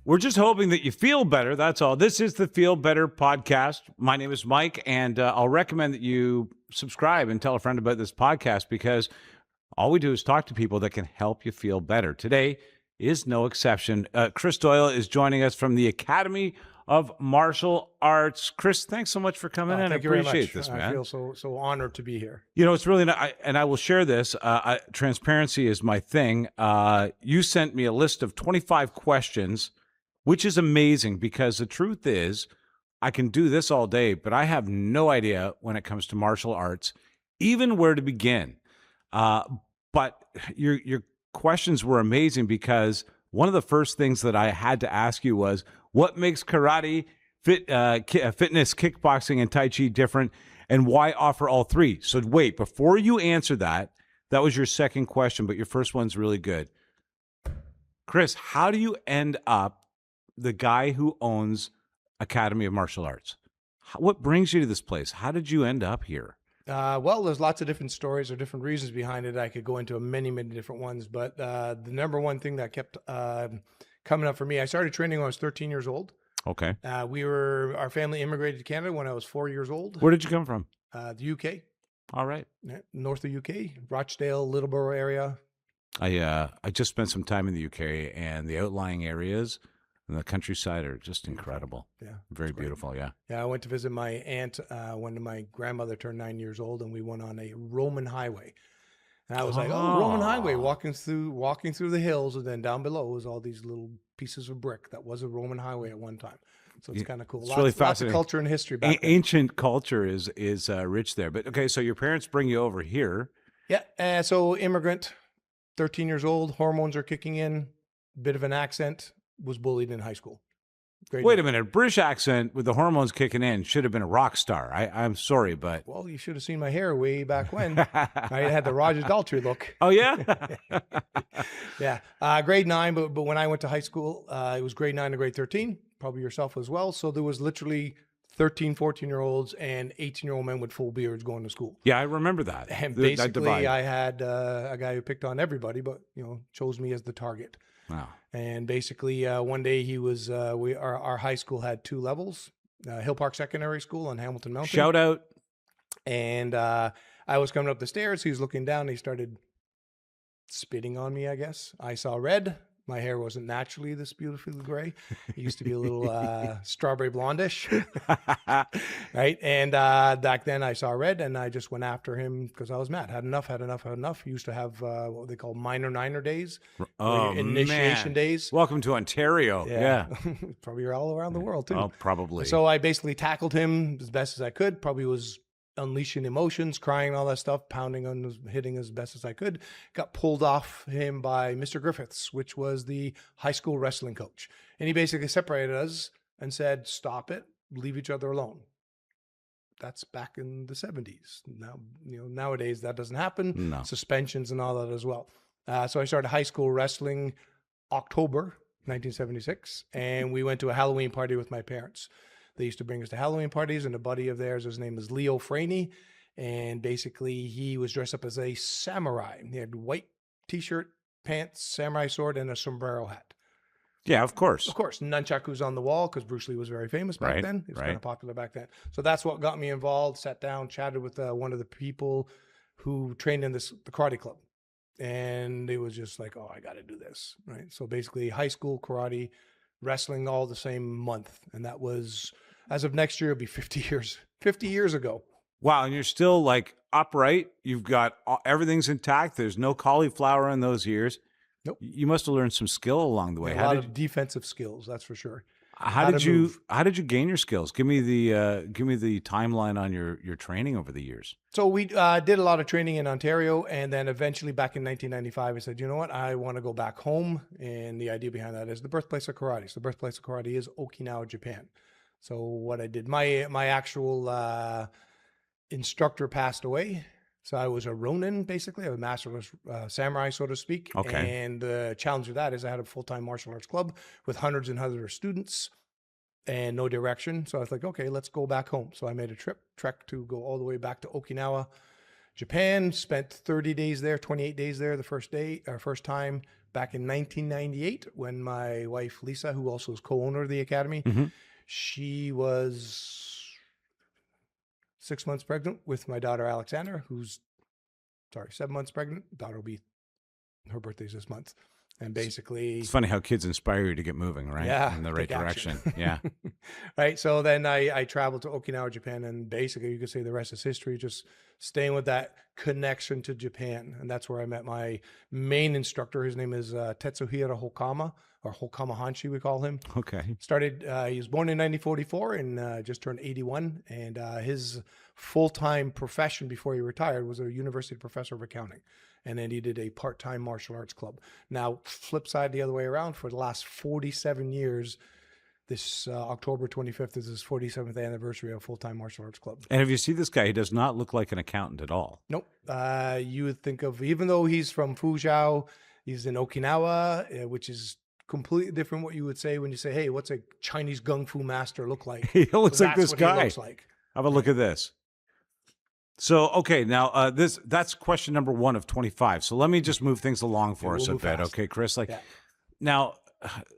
We're just hoping that you feel better. That's all. This is the Feel Better podcast. My name is Mike, and I'll recommend that you subscribe and tell a friend about this podcast because all we do is talk to people that can help you feel better. Today is no exception. Chris Doyle is joining us from the Academy of Martial Arts. Chris, thanks so much for coming in. I appreciate this, man. I feel so honored to be here. You know, it's really not, and I will share this. Transparency is my thing. You sent me a list of 25 questions, which is amazing because the truth is I can do this all day, but I have no idea when it comes to martial arts, even where to begin. But your questions were amazing because one of the first things that I had to ask you was, what makes karate, fitness, kickboxing, and Tai Chi different, and why offer all three? So wait, before you answer that, that was your second question, but your first one's really good. Chris, how do you end up the guy who owns Academy of Martial Arts? What brings you to this place? How did you end up here? Well, there's lots of different stories or different reasons behind it. I could go into many different ones, but the number one thing that kept coming up for me, I started training when I was 13 years old. Okay. Our family immigrated to Canada when I was 4 years old. Where did you come from? The UK. All right. North of UK, Rochdale, Littleborough area. I just spent some time in the UK, and the outlying areas and the countryside are just incredible. Yeah. Very beautiful. Yeah. Yeah. I went to visit my aunt when my grandmother turned 9 years old, and we went on a Roman highway. And I was like, oh, Roman highway, walking through the hills, and then down below was all these little pieces of brick. That was a Roman highway at one time. So it's kind of cool. It's really fascinating. Lots of culture and history back then. Ancient culture is rich there. But okay, so your parents bring you over here. Yeah. So immigrant, 13 years old, hormones are kicking in, bit of an accent, was bullied in high school. Wait a minute, British accent with the hormones kicking in should have been a rock star. I'm sorry, but well, you should have seen my hair way back when. I had the Roger Daltrey look. Oh yeah, yeah. Grade 9, but when I went to high school, it was grade 9 to grade 13. Probably yourself as well. So there was literally 13, 14-year-olds and 18-year-old men with full beards going to school. Yeah, I remember that. And basically, I had a guy who picked on everybody, but chose me as the target. Wow. And basically, one day he was, our high school had 2 levels, Hill Park Secondary School on Hamilton Mountain. Shout out. And I was coming up the stairs. He was looking down. And he started spitting on me, I guess. I saw red. My hair wasn't naturally this beautifully gray. It used to be a little strawberry blondish, right? And back then I saw red, and I just went after him because I was mad. Had enough. He used to have what they call minor niner days, initiation days. Welcome to Ontario. Yeah. Probably all around the world too. Oh, probably. So I basically tackled him as best as I could. Probably was unleashing emotions, crying, all that stuff, pounding hitting as best as I could. Got pulled off him by Mr. Griffiths, which was the high school wrestling coach. And he basically separated us and said, stop it, leave each other alone. That's back in the 70s. Now, nowadays that doesn't happen. No. Suspensions and all that as well. So I started high school wrestling October 1976, and we went to a Halloween party with my parents. They used to bring us to Halloween parties, and a buddy of theirs, his name is Leo Franey, and basically he was dressed up as a samurai. He had white t-shirt, pants, samurai sword, and a sombrero hat. Yeah, of course. Of course, nunchakus on the wall because Bruce Lee was very famous back then. He was kind of popular back then. So that's what got me involved, sat down, chatted with one of the people who trained in the karate club. And it was just like, oh, I got to do this, right? So basically high school, karate, wrestling all the same month. And that was... as of next year, it'll be 50 years ago. Wow. And you're still like upright. You've got everything's intact. There's no cauliflower in those years. Nope. You must have learned some skill along the way. A lot of defensive skills, that's for sure. How did you gain your skills? Give me the timeline on your training over the years. So we did a lot of training in Ontario, and then eventually back in 1995, I said, you know what, I want to go back home. And the idea behind that is the birthplace of karate. So the birthplace of karate is Okinawa, Japan. So what I did, my actual instructor passed away. So I was a Ronin, basically, a master samurai, so to speak. Okay. And the challenge of that is I had a full-time martial arts club with hundreds and hundreds of students and no direction. So I was like, okay, let's go back home. So I made a trek to go all the way back to Okinawa, Japan. Spent 30 days there, 28 days there the first time. back in 1998 when my wife, Lisa, who also is co-owner of the academy, Mhm. she was 6 months pregnant with my daughter, Alexandra, who's, 7 months pregnant. Daughter will be, her birthday's this month. And basically, It's funny how kids inspire you to get moving, right? yeah, In the right take action. direction. Yeah. Right. So then I traveled to Okinawa, Japan, and basically you could say the rest is history, just staying with that connection to Japan. And that's where I met my main instructor. His name is Tetsuhira Hokama, or Hokama Hanshi, we call him. Okay. He was born in 1944 and just turned 81. And his full-time profession before he retired was a university professor of accounting. And then he did a part-time martial arts club. Now, flip side the other way around, for the last 47 years, this October 25th is his 47th anniversary of full-time martial arts club. And if you see this guy, he does not look like an accountant at all. Nope. You would think of, even though he's from Fuzhou, he's in Okinawa, which is completely different what you would say when you say, hey, what's a Chinese Kung Fu master look like? He looks So like that's this what guy. He looks like. Have a look at this. So, okay, now that's question number 1 of 25. So let me just move things along for us a move bit, fast. okay, Chris? Like, Yeah. now,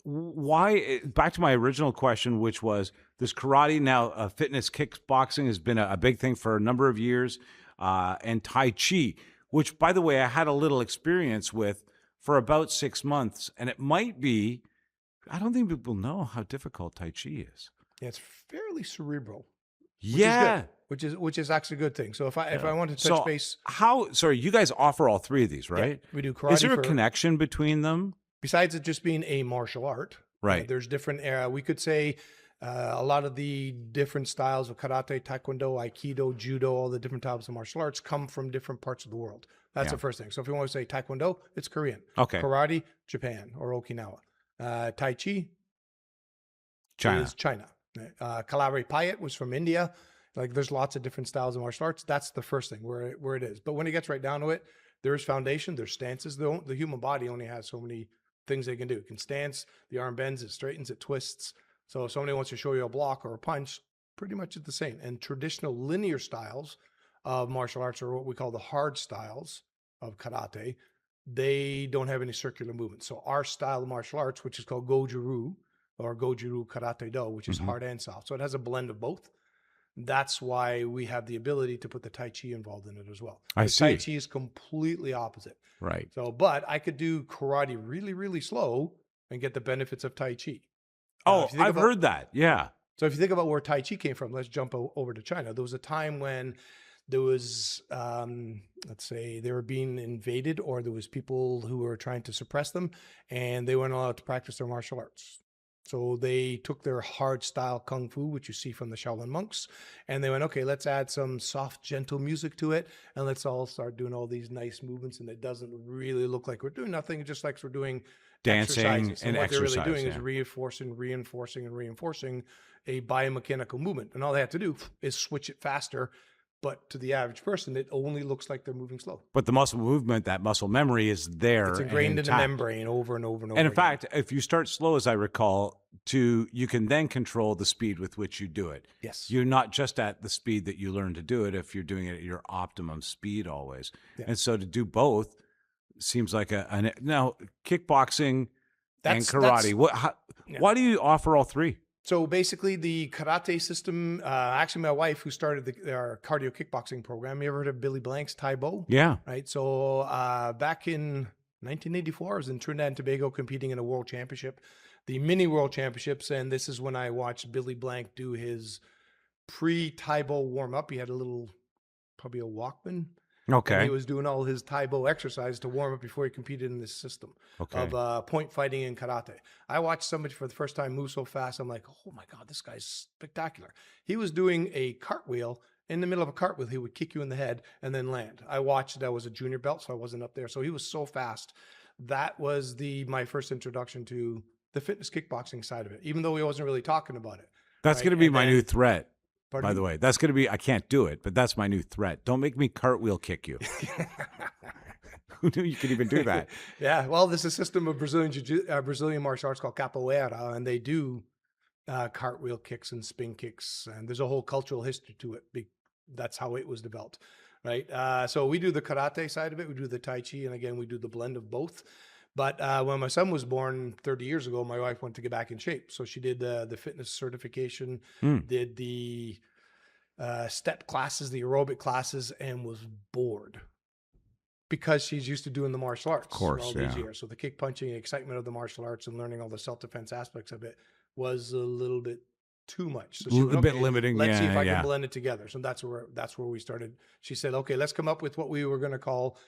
why? Back to my original question, which was this karate. Now, fitness kickboxing has been a big thing for a number of years, and Tai Chi, which, by the way, I had a little experience with for about 6 months, and it might be. I don't think people know how difficult Tai Chi is. Yeah, it's fairly cerebral. Yeah. Which is actually a good thing. So if I want to touch So base, sorry, you guys offer all 3 of these, right? we do karate. Is there a for, connection between them? besides it just being a martial art, Right. there's different. We could say a lot of the different styles of karate, taekwondo, aikido, judo, all the different types of martial arts come from different parts of the world. That's the first thing. So if you want to say taekwondo, it's Korean. Okay. Karate, Japan or Okinawa. Tai Chi is China. Kalari Payat was from India. Like there's lots of different styles of martial arts. That's the first thing where it is. But when it gets right down to it, there's foundation, there's stances. The human body only has so many things they can do. It can stance, the arm bends, it straightens, it twists. So if somebody wants to show you a block or a punch, pretty much it's the same. And traditional linear styles of martial arts are what we call the hard styles of karate. They don't have any circular movement. So our style of martial arts, which is called Goju-Ryu or Goju-Ryu Karate Do, which is hard and soft. So it has a blend of both. That's why we have the ability to put the Tai Chi involved in it as well. I see. Tai Chi is completely opposite. Right. So, but I could do karate really, really slow and get the benefits of Tai Chi. Oh, I've heard that. Yeah. So if you think about where Tai Chi came from, let's jump over to China. There was a time when there was, let's say they were being invaded or there was people who were trying to suppress them and they weren't allowed to practice their martial arts. So they took their hard style Kung Fu, which you see from the Shaolin monks, and they went, okay, let's add some soft, gentle music to it. And let's all start doing all these nice movements. And it doesn't really look like we're doing nothing. It just like we're doing dancing exercises. and what exercise, they're really doing yeah. is reinforcing a biomechanical movement. And all they have to do is switch it faster. But to the average person, it only looks like they're moving slow. But the muscle movement, that muscle memory is there. It's ingrained in the intact. membrane over and over and over. And in again. fact, if you start slow, as I recall, you can then control the speed with which you do it. Yes. You're not just at the speed that you learn to do it if you're doing it at your optimum speed always. Yeah. And so to do both seems like now kickboxing and karate. Why do you offer all 3? So basically, the karate system. Actually, my wife, who started our cardio kickboxing program, you ever heard of Billy Blank's Taibo? Yeah. Right. So back in 1984, I was in Trinidad and Tobago competing in a world championship, the mini world championships, and this is when I watched Billy Blank do his pre-Taibo warm up. He had probably a Walkman. Okay. And he was doing all his Taibo exercise to warm up before he competed in this system of point fighting and karate. I watched somebody for the first time move so fast. I'm like, oh my God, this guy's spectacular. He was doing a cartwheel. In the middle of a cartwheel, he would kick you in the head and then land. I watched it. I was a junior belt, so I wasn't up there. So he was so fast. That was my first introduction to the fitness kickboxing side of it, even though he wasn't really talking about it. That's going to be my new threat. Pardon By me? the way, that's going to be, I can't do it, but that's my new threat. Don't make me cartwheel kick you. Who knew you could even do that? Yeah. Well, there's a system of Brazilian martial arts called capoeira, and they do cartwheel kicks and spin kicks. And there's a whole cultural history to it. That's how it was developed. Right. So we do the karate side of it. We do the Tai Chi. And again, we do the blend of both. But when my son was born 30 years ago, my wife wanted to get back in shape. So she did the fitness certification, Mm, did the step classes, the aerobic classes, and was bored because she's used to doing the martial of arts course, all these yeah. years. So the kick punching, the excitement of the martial arts, and learning all the self defense aspects of it was a little bit too much. So she went, A bit okay, limiting, let's see if yeah, I can yeah. blend it together. So that's where we started. She said, okay, let's come up with what we were going to call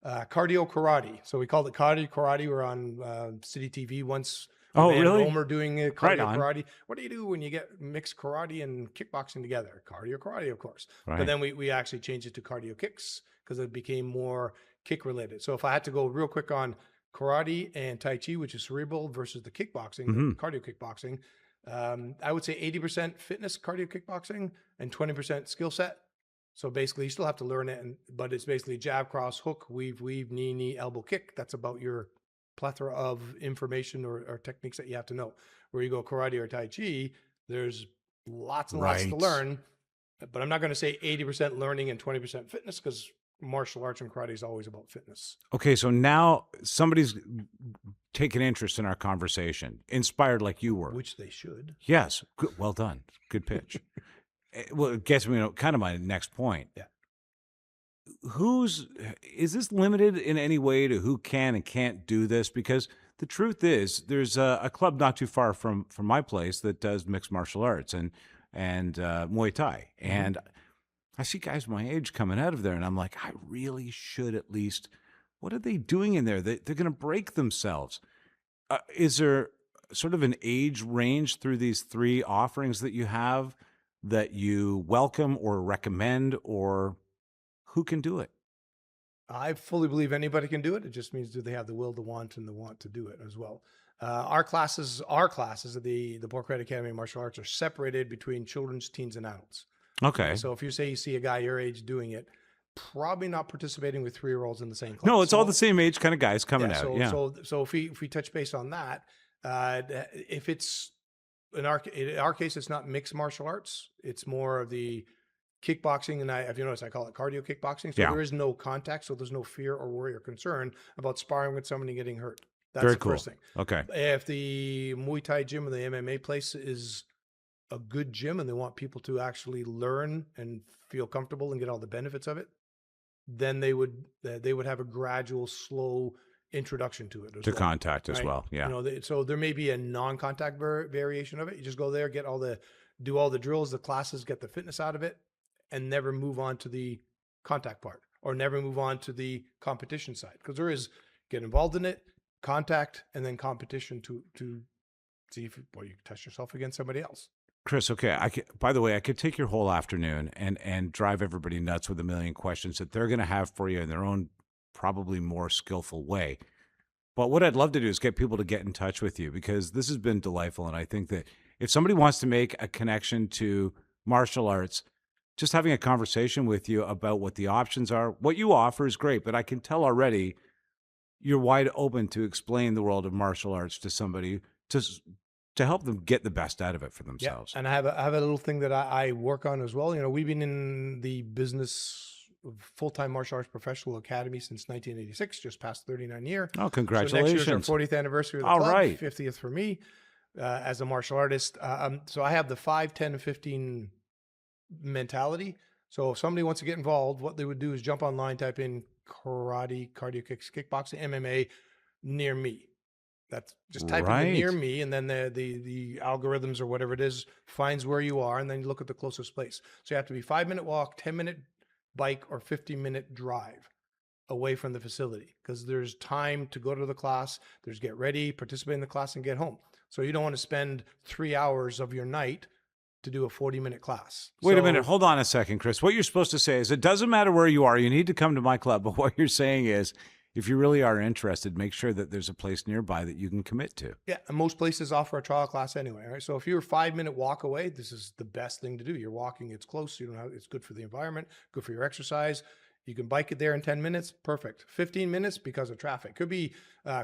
cardio karate. So we called it cardio karate. We're on City TV once. Oh, Van really? Romer doing Right cardio on. karate. What do you do when you get mixed karate and kickboxing together? Cardio karate, of course. But Right. then we actually changed it to cardio kicks because it became more kick related. So if I had to go real quick on karate and tai chi, which is cerebral, versus the kickboxing, the Hmm. cardio kickboxing, I would say 80% fitness cardio kickboxing and 20% skill set. So basically, you still have to learn it, but it's basically jab, cross, hook, weave, knee, elbow, kick. That's about your plethora of information or techniques that you have to know. Where you go karate or tai chi, there's lots and lots to Right. learn. But I'm not going to say 80% learning and 20% fitness because martial arts and karate is always about fitness. Okay, so now somebody's taken interest in our conversation, inspired like you were. Which they should. Yes. Good, well done. Good pitch. Well, it gets me to kind of my next point. Yeah. Is this limited in any way to who can and can't do this? Because the truth is, there's a club not too far from my place that does mixed martial arts and Muay Thai, and I see guys my age coming out of there, and I'm like, I really should at least. What are they doing in there? They're going to break themselves. Is there sort of an age range through these three offerings that you have that you welcome or recommend, or who can do it? I fully believe anybody can do it. It just means do they have the will, the want, and the want to do it as well. Our classes of the Port Credit Academy of Martial Arts are separated between children's, teens, and adults. Okay. So if you say you see a guy your age doing it, probably not participating with 3-year-olds in the same class. No, it's So- all the same age kind of guys coming yeah, out. so, Yeah. So if we touch base on that, if it's in our case, it's not mixed martial arts. It's more of the kickboxing, and if you notice, I call it cardio kickboxing. So Yeah. there is no contact, so there's no fear or worry or concern about sparring with somebody getting hurt. That's Very the cool. first thing. Okay. If the Muay Thai gym or the MMA place is a good gym and they want people to actually learn and feel comfortable and get all the benefits of it, then they would have a gradual, slow introduction to it as To well, contact as right? well. Yeah. You know, so there may be a non-contact variation of it. You just go there, do all the drills, the classes, get the fitness out of it, and never move on to the contact part or never move on to the competition side, because there is get involved in it, contact, and then competition to see if you test yourself against somebody else. Chris, okay. By the way, I could take your whole afternoon and drive everybody nuts with a million questions that they're going to have for you in their own, probably more skillful way. But what I'd love to do is get people to get in touch with you, because this has been delightful. And I think that if somebody wants to make a connection to martial arts, just having a conversation with you about what the options are, what you offer is great. But I can tell already you're wide open to explain the world of martial arts to somebody to help them get the best out of it for themselves. Yeah, and I have a little thing that I work on as well. You know, we've been in the business of full-time martial arts professional academy since 1986, just past 39 year. Oh, So congratulations. next year's our 40th anniversary of the All club, right. 50th for me as a martial artist. So I have the 5, 10, and 15 mentality. So if somebody wants to get involved, what they would do is jump online, type in karate, cardio kicks, kickboxing, MMA near me. That's just type in near Right. me, and then the algorithms or whatever it is finds where you are, and then you look at the closest place. So you have to be 5-minute walk, 10-minute bike, or 15-minute drive away from the facility, because there's time to go to the class, there's get ready, participate in the class, and get home. So you don't want to spend 3 hours of your night to do a 40-minute class. Wait a So- minute. Hold on a second, Chris. What you're supposed to say is it doesn't matter where you are. You need to come to my club. But what you're saying is if you really are interested, make sure that there's a place nearby that you can commit to. Yeah, and most places offer a trial class anyway, right? So if you're a 5-minute walk away, this is the best thing to do. You're walking, it's close, you don't have, it's good for the environment, good for your exercise. You can bike it there in 10 minutes, perfect. 15 minutes because of traffic. Could be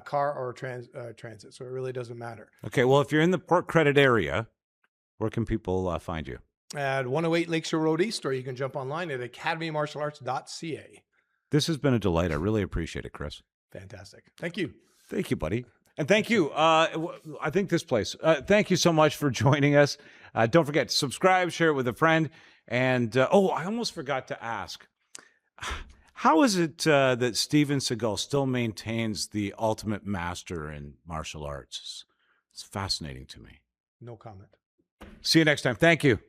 car or transit, so it really doesn't matter. Okay. Well, if you're in the Port Credit area, where can people find you? At 108 Lakeshore Road East, or you can jump online at academymartialarts.ca. This has been a delight. I really appreciate it, Chris. Fantastic. Thank you. Thank you, buddy. And thank you. I think this place. Thank you so much for joining us. Don't forget to subscribe, share it with a friend. And I almost forgot to ask. How is it that Steven Seagal still maintains the ultimate master in martial arts? It's fascinating to me. No comment. See you next time. Thank you.